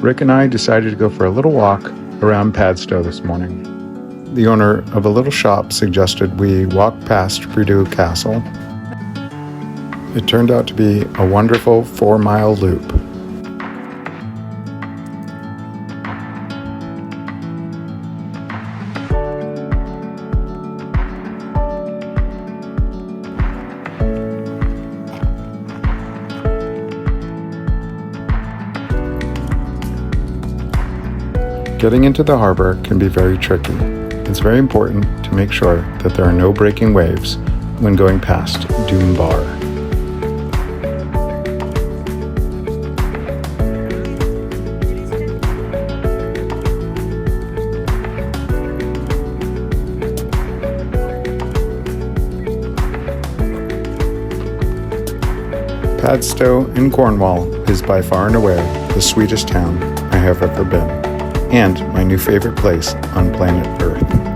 Rick and I decided to go for a little walk around Padstow this morning. The owner of a little shop suggested we walk past Purdue Castle. It turned out to be a wonderful 4-mile loop. Getting into the harbor can be very tricky. It's very important to make sure that there are no breaking waves when going past Doom Bar. Padstow in Cornwall is by far and away the sweetest town I have ever been, and my new favorite place on planet Earth.